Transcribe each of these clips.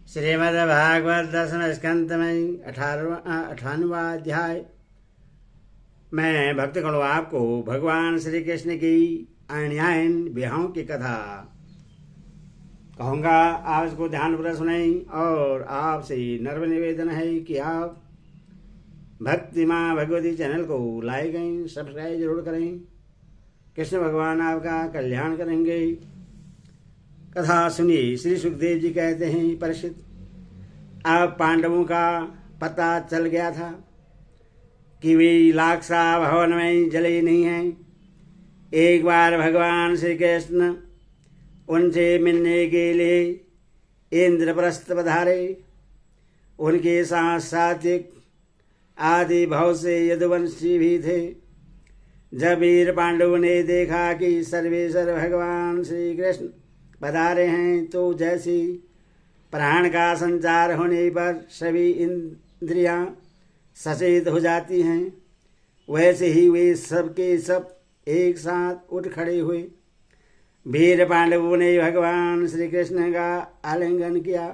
श्रीमद्भागवत दसम स्कंद में 98वां अध्याय। मैं भक्तगणों आपको भगवान श्री कृष्ण की अन्यायन विवाहों की कथा कहूँगा। आप इसको ध्यानपूर्वक सुनें और आपसे नर्म निवेदन है कि आप भक्ति माँ भगवती चैनल को लाइक करें, सब्सक्राइब जरूर करें। कृष्ण भगवान आपका कल्याण करेंगे। कथा सुनिए। श्री सुखदेव जी कहते हैं, परीक्षित, अब पांडवों का पता चल गया था कि वे लाक्षा भवन में जले नहीं हैं। एक बार भगवान श्री कृष्ण उनसे मिलने के लिए इंद्रप्रस्थ पधारे। उनके साथ सात्विक आदि बहुत से यदुवंशी भी थे। जब वीर पांडवों ने देखा कि सर्वेश्वर भगवान श्री कृष्ण पधारे हैं तो जैसी प्राण का संचार होने पर सभी इंद्रियां सचेत हो जाती हैं, वैसे ही वे सबके सब एक साथ उठ खड़े हुए। वीर पांडवों ने भगवान श्री कृष्ण का आलिंगन किया।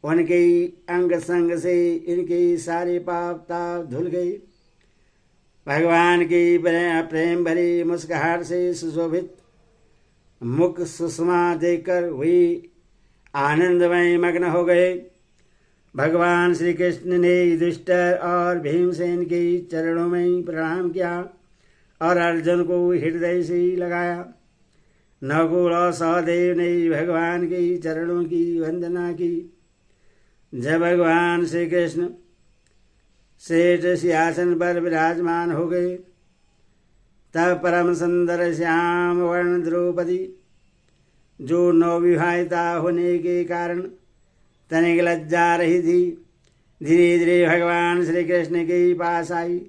उनके अंग संग से इनके सारे पाप ताप धुल गए। भगवान की प्रेम भरी मुस्कुराहट से सुशोभित मुख सुषमा देखकर वे आनंदमय मग्न हो गए। भगवान श्री कृष्ण ने युधिष्ठिर और भीमसेन के चरणों में प्रणाम किया और अर्जुन को हृदय से लगाया। नकुल और सहदेव ने भगवान के चरणों की वंदना की। जब भगवान श्री कृष्ण श्रेष्ठ सिंहासन पर विराजमान हो गए तब परम सुंदर श्याम वर्ण द्रौपदी, जो नवविवाहिता होने के कारण तनिक लज्जा रही थी, धीरे धीरे भगवान श्री कृष्ण के पास आई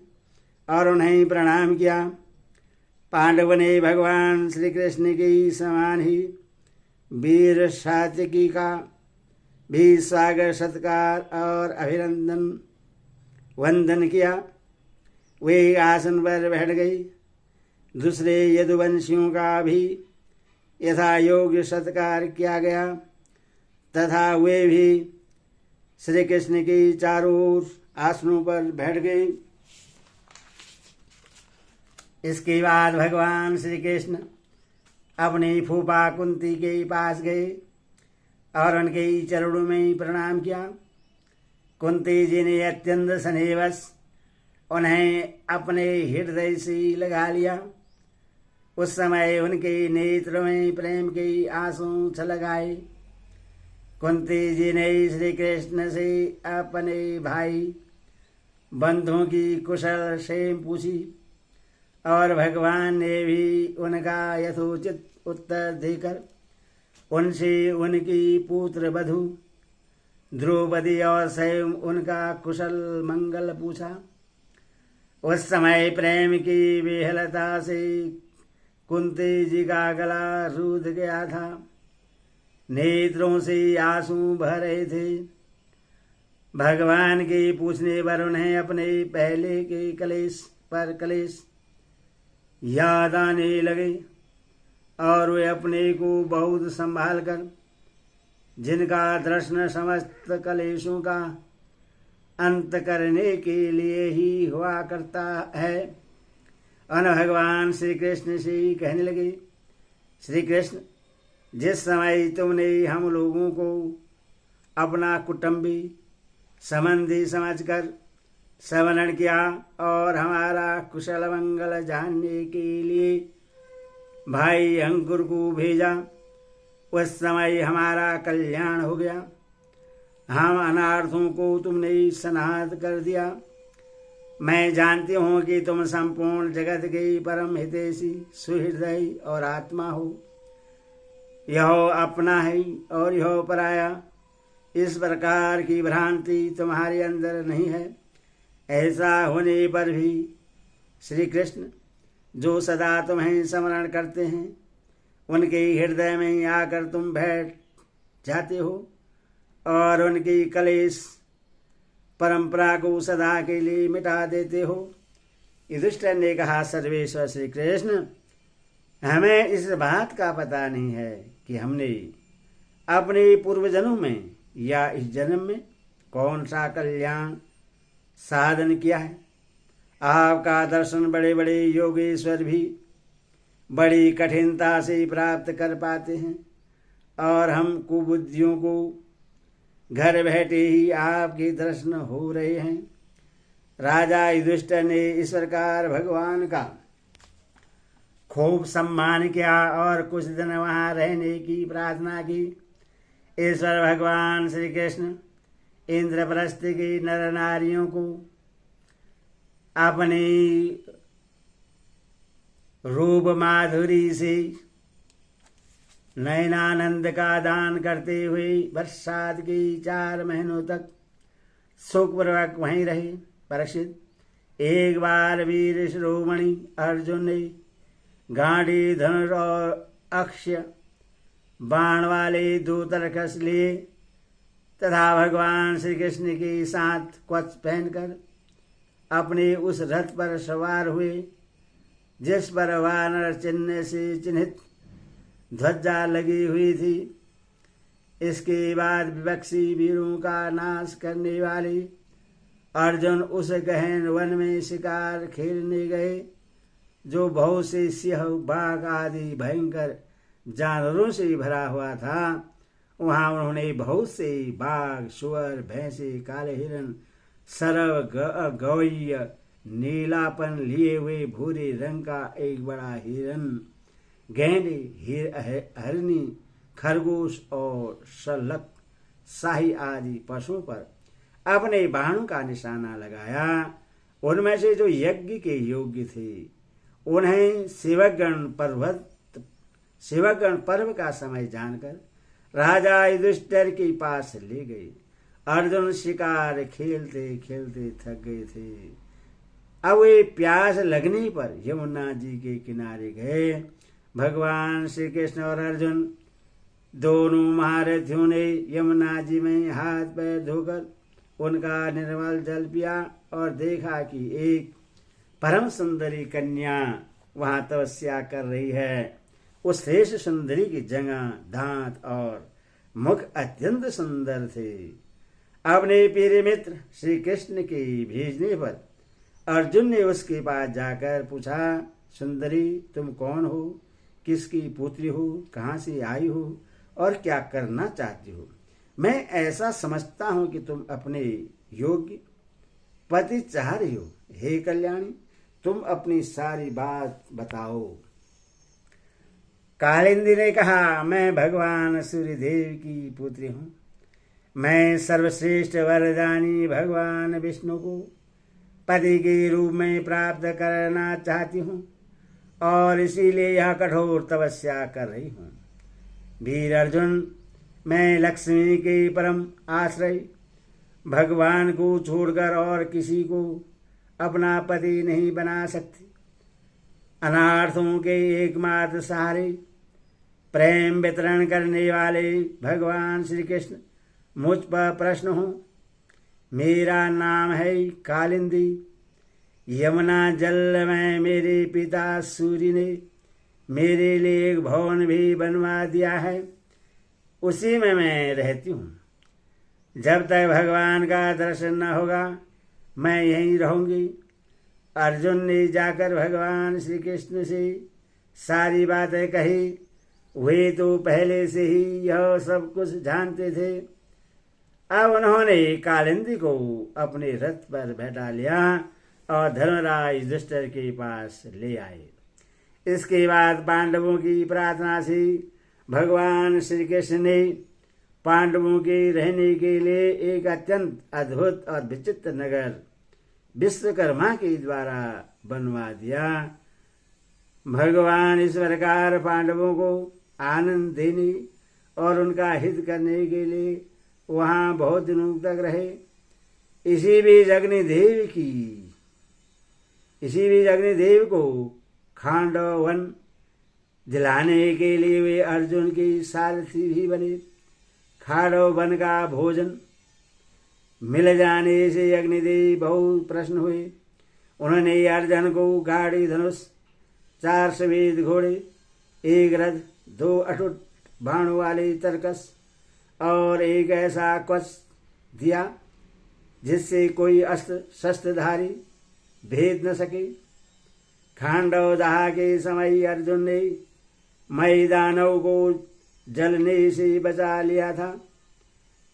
और उन्हें प्रणाम किया। पांडव ने भगवान श्री कृष्ण के समान ही वीर सात्यकी का भी स्वागत सत्कार और अभिनंदन वंदन किया। वे आसन पर बैठ गई। दूसरे यदुवंशियों का भी यथा योग्य सत्कार किया गया तथा वे भी श्री कृष्ण के चारों ओर आसनों पर बैठ गए। इसके बाद भगवान श्री कृष्ण अपनी फूफा कुंती के पास गए और उनके चरणों में प्रणाम किया। कुंती जी ने अत्यंत स्नेहवश उन्हें अपने हृदय से लगा लिया। उस समय उनके नेत्रों में प्रेम के आंसू छलक आए। कुंती जी ने श्री कृष्ण से अपने भाई बंधुओं की कुशल क्षेम पूछी और भगवान ने भी उनका यथोचित उत्तर देकर उनसे उनकी पुत्र वधू द्रौपदी और स्वयं उनका कुशल मंगल पूछा। उस समय प्रेम की विहलता से कुंती जी का गला रूठ गया था। नेत्रों से आंसू बह रहे थे। भगवान के पूछने पर उन्हें अपने पहले के कलेश याद आने लगे और वे अपने को बहुत संभाल कर, जिनका दर्शन समस्त कलेशों का अंत करने के लिए ही हुआ करता है, और भगवान श्री कृष्ण से कहने लगे, श्री कृष्ण, जिस समय तुमने हम लोगों को अपना कुटुंबी संबंधी समझकर स्मरण किया और हमारा कुशल मंगल जानने के लिए भाई अंकुर को भेजा, उस समय हमारा कल्याण हो गया। हम अनार्थों को तुमने सनाथ कर दिया। मैं जानती हूँ कि तुम संपूर्ण जगत के परम हितैषी सुहृदय और आत्मा हो। यह अपना है और यह पराया, इस प्रकार की भ्रांति तुम्हारे अंदर नहीं है। ऐसा होने पर भी श्री कृष्ण, जो सदा तुम्हें स्मरण करते हैं, उनके हृदय में आकर तुम बैठ जाते हो और उनकी कलेश परंपरा को सदा के लिए मिटा देते हो। युधिष्ठिर ने कहा, सर्वेश्वर श्री कृष्ण, हमें इस बात का पता नहीं है कि हमने अपने पूर्व जन्म में या इस जन्म में कौन सा कल्याण साधन किया है। आपका दर्शन बड़े बड़े योगेश्वर भी बड़ी कठिनता से प्राप्त कर पाते हैं और हम कुबुद्धियों को घर बैठे ही आपके दर्शन हो रहे हैं। राजा युधिष्ठिर ने इस प्रकार भगवान का खूब सम्मान किया और कुछ दिन वहां रहने की प्रार्थना की। ईश्वर भगवान श्री कृष्ण इंद्रप्रस्थ की नर नारियों को अपनी रूप माधुरी से नयनानंद का दान करते हुए बरसात के 4 महीनों तक सुखपूर्वक वहीं रहे। परीक्षित, एक बार वीर शिरोमणि अर्जुन ने गांडी धनुष और अक्षय बाण वाले 2 तरकस लिए तथा भगवान श्री कृष्ण के साथ कवच पहनकर अपने उस रथ पर सवार हुए जिस पर वानर चिन्ह से चिन्हित ध्वजा लगी हुई थी। इसके बाद विपक्षी वीरों का नाश करने वाले अर्जुन उस गहन वन में शिकार खेलने गए जो बहुत से सिंह बाघ आदि भयंकर जानवरों से भरा हुआ था। वहां उन्होंने बहुत से बाघ, सुअर, भैंसे, काले हिरन, सरव, गौय, नीलापन लिए हुए भूरे रंग का एक बड़ा हिरन, गैंडे, हरिणी, खरगोश और शलक शाही आदि पशुओं पर अपने बाणों का निशाना लगाया। उनमें से जो यज्ञ के योग्य थे उन्हें सेवकगण पर्व का समय जानकर राजा युधिष्ठिर के पास ले गए। अर्जुन शिकार खेलते खेलते थक गए थे। अब वे प्यास लगने पर यमुना जी के किनारे गए। भगवान श्री कृष्ण और अर्जुन दोनों महारथियों ने यमुना जी में हाथ पैर धोकर उनका निर्मल जल पिया और देखा कि एक परम सुंदरी कन्या वहां तपस्या कर रही है। उस श्रेष्ठ सुंदरी की जगह, दांत और मुख अत्यंत सुंदर थे। अपने प्रिय मित्र श्री कृष्ण के भेजने पर अर्जुन ने उसके पास जाकर पूछा, सुंदरी तुम कौन हो, किसकी पुत्री हो, कहाँ से आई हो और क्या करना चाहती हो। मैं ऐसा समझता हूं कि तुम अपने योग्य पति चाह रही हो। हे कल्याणी, तुम अपनी सारी बात बताओ। कालिंदी ने कहा, मैं भगवान सूर्यदेव की पुत्री हूं। मैं सर्वश्रेष्ठ वरदानी भगवान विष्णु को पति के रूप में प्राप्त करना चाहती हूँ और इसीलिए यह कठोर तपस्या कर रही हूँ। वीर अर्जुन, मैं लक्ष्मी के परम आश्रय भगवान को छोड़कर और किसी को अपना पति नहीं बना सकती। अनार्थों के एकमात्र सहारे प्रेम वितरण करने वाले भगवान श्री कृष्ण मुझ पर प्रश्न हो। मेरा नाम है कालिंदी। यमुना जल में मेरे पिता सूर्य ने मेरे लिए एक भवन भी बनवा दिया है, उसी में मैं रहती हूँ। जब तक भगवान का दर्शन न होगा मैं यहीं रहूंगी। अर्जुन ने जाकर भगवान श्री कृष्ण से सारी बातें कही। वे तो पहले से ही यह सब कुछ जानते थे। अब उन्होंने कालिंदी को अपने रथ पर बैठा लिया और धर्मराज युधिष्ठिर के पास ले आए। इसके बाद पांडवों की प्रार्थना से भगवान श्री कृष्ण ने पांडवों के रहने के लिए एक अत्यंत अद्भुत और विचित्र नगर विश्वकर्मा के द्वारा बनवा दिया। भगवान इस प्रकार पांडवों को आनंद देने और उनका हित करने के लिए वहां बहुत दिनों तक रहे। इसी बीच अग्निदेव को खांडव वन दिलाने के लिए वे अर्जुन की सारथी भी बने। खांडव वन का भोजन मिल जाने से अग्निदेव बहुत प्रसन्न हुए। उन्होंने अर्जुन को गाड़ी धनुष, 4 सफेद घोड़े, एक रथ, 2 अटूट बाणों वाले तरकस और एक ऐसा कवच दिया जिससे कोई अस्त्र शस्त्रधारी भेद न सके। खांडव दाह के समय अर्जुन ने मैदानव को जलने से बचा लिया था,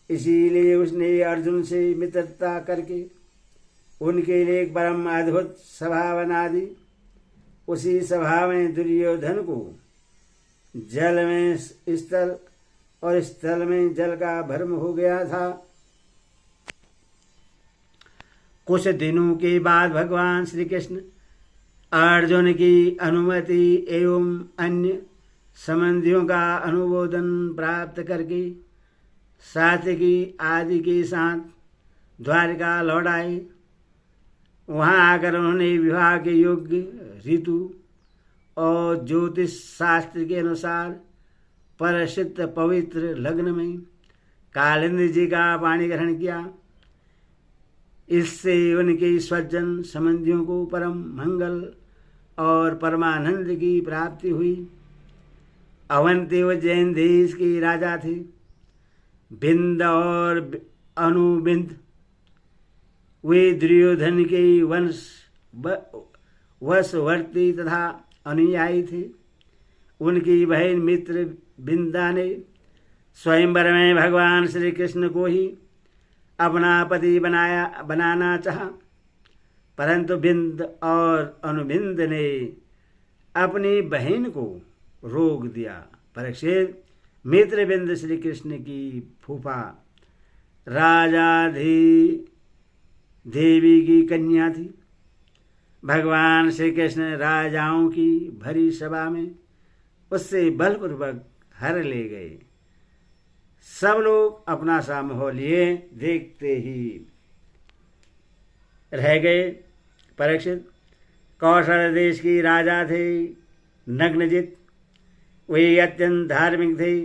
इसीलिए उसने अर्जुन से मित्रता करके उनके लिए एक परम अद्भुत सभा बना दी। उसी सभा में दुर्योधन को जल में स्थल और स्थल में जल का भ्रम हो गया था। कुछ दिनों के बाद भगवान श्री कृष्ण अर्जुन की अनुमति एवं अन्य संबंधियों का अनुमोदन प्राप्त करके सात्यकी आदि के साथ द्वारका लौट आए। वहाँ आकर उन्होंने विवाह के योग्य ऋतु और ज्योतिष शास्त्र के अनुसार परसिद्ध पवित्र लग्न में कालिंदी जी का पाणी ग्रहण किया। इससे उनके स्वजन संबंधियों को परम मंगल और परमानंद की प्राप्ति हुई। अवंती उज्जैन देश के राजा थे। बिंद और अनुबिंद वे दुर्योधन के वशवर्ती तथा अनुयायी थे। उनकी बहन मित्र बिंदा ने स्वयंवर में भगवान श्री कृष्ण को ही अपना पति बनाना चाहा, परंतु बिंद और अनुबिंद ने अपनी बहन को रोक दिया। परीक्षित, मित्र बिंद श्री कृष्ण की फूफा राजाधी देवी की कन्या थी। भगवान श्री कृष्ण राजाओं की भरी सभा में उससे बलपूर्वक हर ले गए। सब लोग अपना सा माहौल लिए देखते ही रह गए। परीक्षित, कौशल देश की राजा थे नग्नजित। वे अत्यंत धार्मिक थे।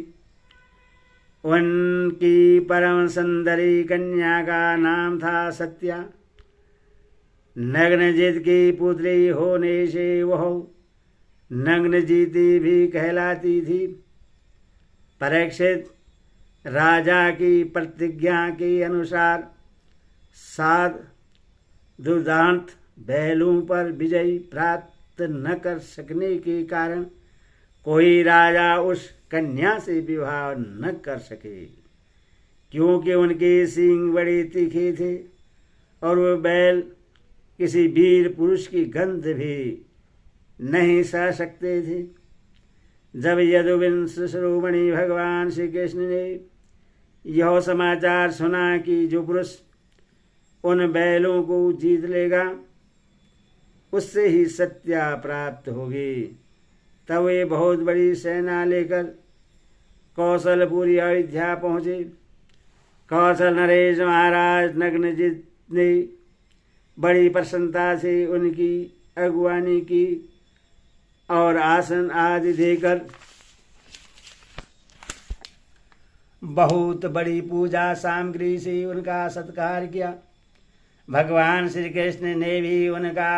उनकी परम सुंदरी कन्या का नाम था सत्या। नग्नजित की पुत्री होने से वह नग्नजीती भी कहलाती थी। परीक्षित, राजा की प्रतिज्ञा के अनुसार 7 दुर्दांत बैलों पर विजय प्राप्त न कर सकने के कारण कोई राजा उस कन्या से विवाह न कर सके, क्योंकि उनके सींग बड़े तीखे थे और वो बैल किसी वीर पुरुष की गंध भी नहीं सह सकते थे। जब यदुवंश शिरोमणि भगवान श्री कृष्ण ने यह समाचार सुना कि जो पुरुष उन बैलों को जीत लेगा उससे ही सत्या प्राप्त होगी, तब वे बहुत बड़ी सेना लेकर कौशलपुरी अयोध्या पहुँचे। कौशल नरेश महाराज नग्नजित ने बड़ी प्रसन्नता से उनकी अगुवानी की और आसन आदि देकर बहुत बड़ी पूजा सामग्री से उनका सत्कार किया। भगवान श्री कृष्ण ने भी उनका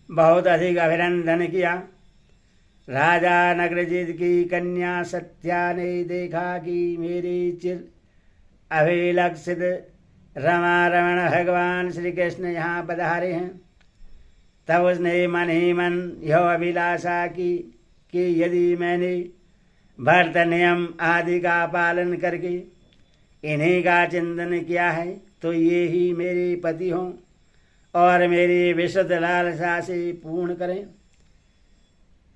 बहुत अधिक अभिनंदन किया। राजा नग्नजित की कन्या सत्या ने देखा कि मेरे चिर अभिलक्षित रमा रमण भगवान श्री कृष्ण यहाँ पधारे हैं। तब उसने मन ही मन यह अभिलाषा की कि यदि मैंने भरत नियम आदि का पालन करके इन्हीं का चिंतन किया है तो ये ही मेरे पति हों और मेरी विशुद्ध लालसा से पूर्ण करें।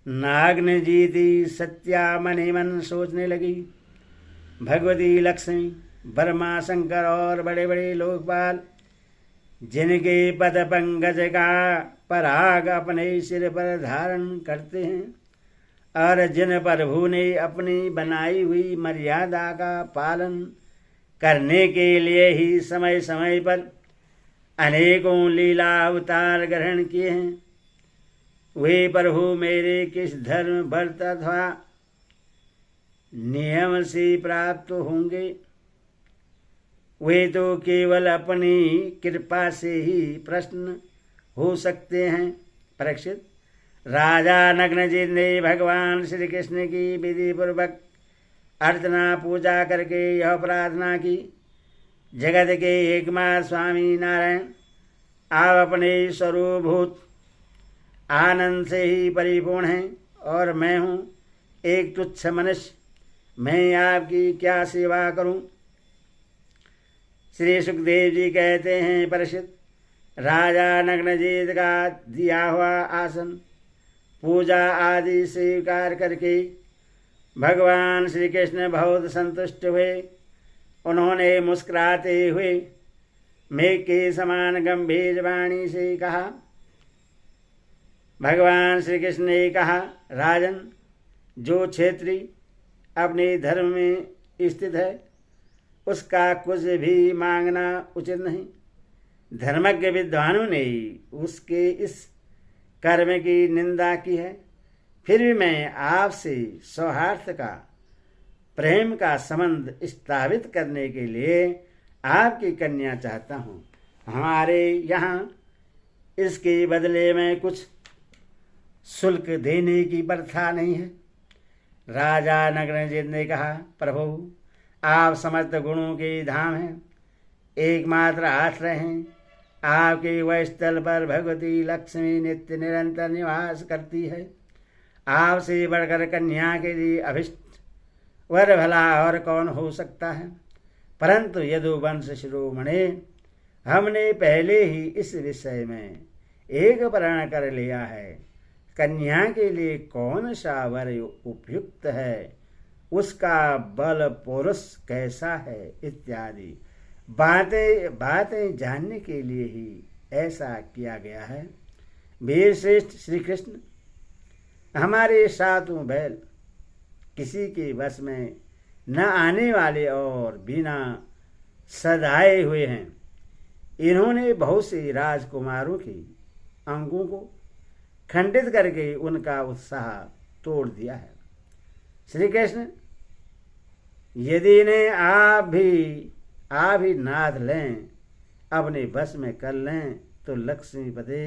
नाग्नजीती सत्या मन ही मन सोचने लगी, भगवती लक्ष्मी, ब्रह्मा, शंकर और बड़े बड़े लोकपाल जिनके पद पंकज का पराग अपने सिर पर धारण करते हैं और जिन प्रभु ने अपनी बनाई हुई मर्यादा का पालन करने के लिए ही समय समय पर अनेकों लीला अवतार ग्रहण किए हैं, वे प्रभु मेरे किस धर्म व्रत अथवा नियम से प्राप्त होंगे। वे तो केवल अपनी कृपा से ही प्रसन्न हो सकते हैं। अर्चना पूजा करके यह प्रार्थना की, जगत के एकमात्र स्वामी नारायण आप अपने स्वरूपभूत आनंद से ही परिपूर्ण हैं और मैं हूँ एक तुच्छ मनुष्य, मैं आपकी क्या सेवा करूं। श्री सुखदेव जी कहते हैं, परीक्षित, राजा नग्नजित का दिया हुआ आसन पूजा आदि स्वीकार करके भगवान श्री कृष्ण बहुत संतुष्ट हुए। उन्होंने मुस्कुराते हुए मेघ के समान गंभीर वाणी से कहा। भगवान श्री कृष्ण ने कहा, राजन, जो क्षेत्री अपने धर्म में स्थित है उसका कुछ भी मांगना उचित नहीं। धर्मज्ञ विद्वानों ने उसके इस कर्म की निंदा की है, फिर भी मैं आपसे सौहार्द का, प्रेम का संबंध स्थापित करने के लिए आपकी कन्या चाहता हूँ। हमारे यहाँ इसके बदले में कुछ शुल्क देने की प्रथा नहीं है। राजा नग्नजित ने कहा, प्रभु, आप समस्त गुणों के धाम हैं, एकमात्र आश्रय हैं। आपके वह स्थल पर भगवती लक्ष्मी नित्य निरंतर निवास करती है। आपसे बढ़कर कन्या के लिए अभिष्ट वर भला और कौन हो सकता है। परंतु यदुवंश शिरोमणि, हमने पहले ही इस विषय में एक प्रण कर लिया है। कन्या के लिए कौन सा वर उपयुक्त है, उसका बल पुरुष कैसा है इत्यादि बातें जानने के लिए ही ऐसा किया गया है। वीर श्रेष्ठ श्री कृष्ण, हमारे सातों बैल किसी के वश में न आने वाले और बिना सदाए हुए हैं। इन्होंने बहुत से राजकुमारों के अंगों को खंडित करके उनका उत्साह तोड़ दिया है। श्री कृष्ण, यदि इन्हें आप ही नाथ लें, अपने बस में कर लें, तो लक्ष्मीपते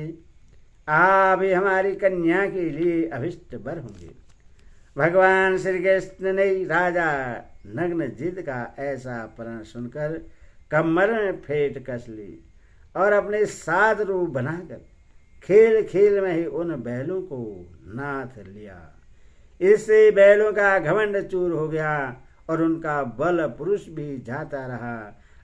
आप ही हमारी कन्या के लिए अभिष्ट वर होंगे। भगवान श्री कृष्ण ने राजा नग्नजित का ऐसा प्रण सुनकर कमर में फेंट कस ली और अपने 7 रूप बनाकर खेल खेल में ही उन बैलों को नाथ लिया। इससे बैलों का घमंड चूर हो गया और उनका बल पुरुष भी जाता रहा।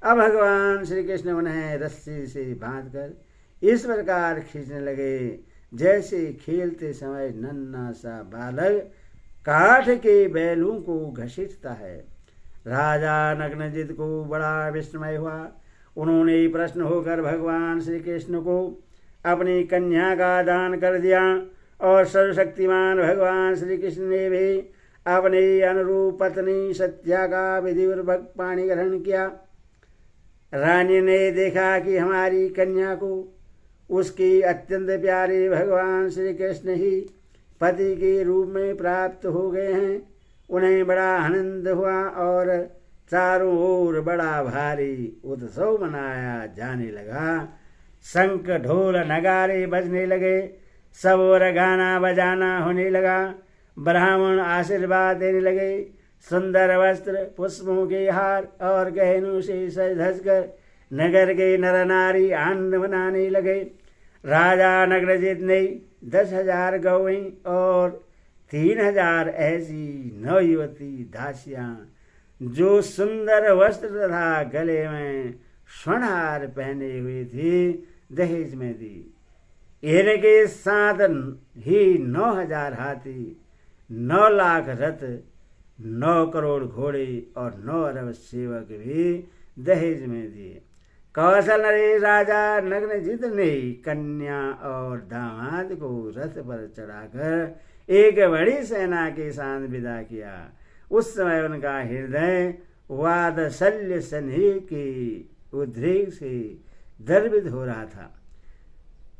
अब भगवान श्री कृष्ण उन्हें रस्सी से बांधकर इस प्रकार खींचने लगे जैसे खेलते समय नन्हा सा बालक काठ के बैलों को घसीटता है। राजा नग्नजित को बड़ा विस्मय हुआ। उन्होंने प्रश्न होकर भगवान श्री कृष्ण को अपनी कन्या का दान कर दिया और सर्वशक्तिमान भगवान श्री कृष्ण ने भी अपनी अनुरूप पत्नी सत्या का विधिपूर्वक पाणी ग्रहण किया। रानी ने देखा कि हमारी कन्या को उसके अत्यंत प्यारे भगवान श्री कृष्ण ही पति के रूप में प्राप्त हो गए हैं। उन्हें बड़ा आनंद हुआ और चारों ओर बड़ा भारी उत्सव मनाया जाने लगा। शंख ढोल नगारे बजने लगे, सब और गाना बजाना होने लगा। ब्राह्मण आशीर्वाद देने लगे। सुंदर वस्त्र, पुष्पों के हार और गहनों से सज धज कर नगर के नर नारी आनंद मनाने लगे। राजा नग्नजित ने 10,000 गौएं और 3,000 ऐसी नवयुवती दासियां जो सुंदर वस्त्र तथा गले में स्वर्णहार पहने हुए थी दहेज में दी। इनके साथ ही 9,000 हाथी, 9 लाख रथ, 9 करोड़ घोड़े और 9 अरब सेवक भी दहेज में दिए। कौशल नरेश राजा नग्नजित ने कन्या और दामाद को रथ पर चढ़ाकर एक बड़ी सेना के साथ विदा किया। उस समय उनका हृदय वात्सल्य स्नेह के उद्रेक से द्रवित हो रहा था।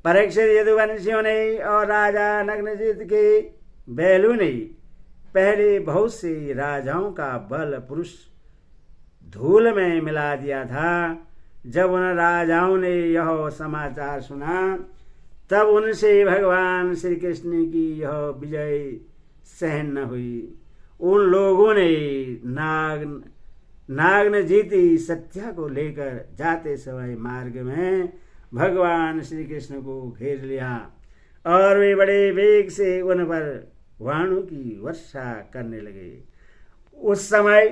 परीक्षित यदुवंशियों ने और राजा नग्नजित के बैलों ने पहले बहुत से राजाओं का बल पुरुष धूल में मिला दिया था। जब उन राजाओं ने यह समाचार सुना तब उनसे भगवान श्री कृष्ण की यह विजय सहन न हुई। उन लोगों ने नाग ने जीती सत्या को लेकर जाते समय मार्ग में भगवान श्री कृष्ण को घेर लिया और वे बड़े वेग से उन पर वाणों की वर्षा करने लगे। उस समय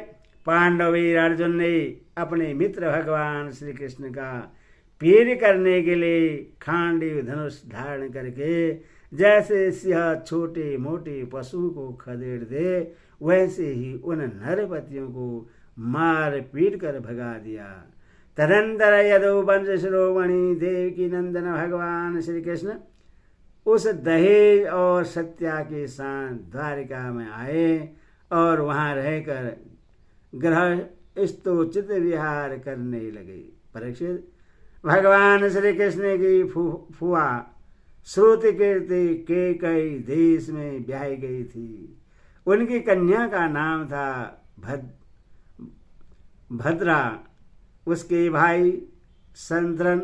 पांडवीर अर्जुन ने अपने मित्र भगवान श्री कृष्ण का पीर करने के लिए खांडीव धनुष धारण करके जैसे सिंह छोटे मोटे पशु को खदेड़ दे वैसे ही उन नरपतियों को मार पीट कर भगा दिया। तदंतर यदो वंश शिरोमणि देवकी नंदन भगवान श्री कृष्ण उस दहेज और सत्या के साथ द्वारिका में आए और वहां रहकर ग्रह स्तोचित विहार करने लगे। परीक्षित, भगवान श्री कृष्ण की फुआ श्रुति कीर्ति के कई देश में ब्याही गई थी। उनकी कन्या का नाम था भद्रा। उसके भाई संतरन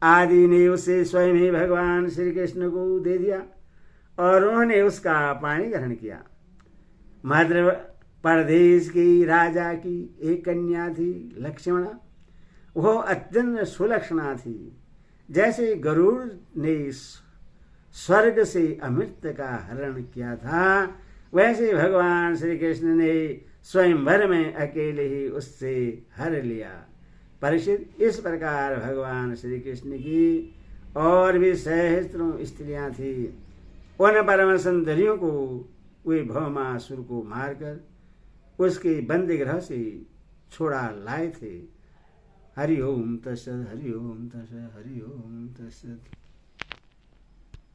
आदि ने उसे स्वयं ही भगवान श्री कृष्ण को दे दिया और उन्होंने उसका पानी ग्रहण किया। मध्य प्रदेश की राजा की एक कन्या थी लक्ष्मणा। वह अत्यंत सुलक्षणा थी। जैसे गरुड़ ने स्वर्ग से अमृत का हरण किया था वैसे भगवान श्री कृष्ण ने स्वयंवर में अकेले ही उससे हर लिया। परीक्षित, इस प्रकार भगवान श्री कृष्ण की और भी सहस्त्रों स्त्रियां थी। उन परम सुंदरियों को वे भौमासुर को मारकर उसके बंदी गृह से छोड़ा लाए थे। हरि ओम तत्सत, हरि ओम तत्सत, हरि ओम तत्सत।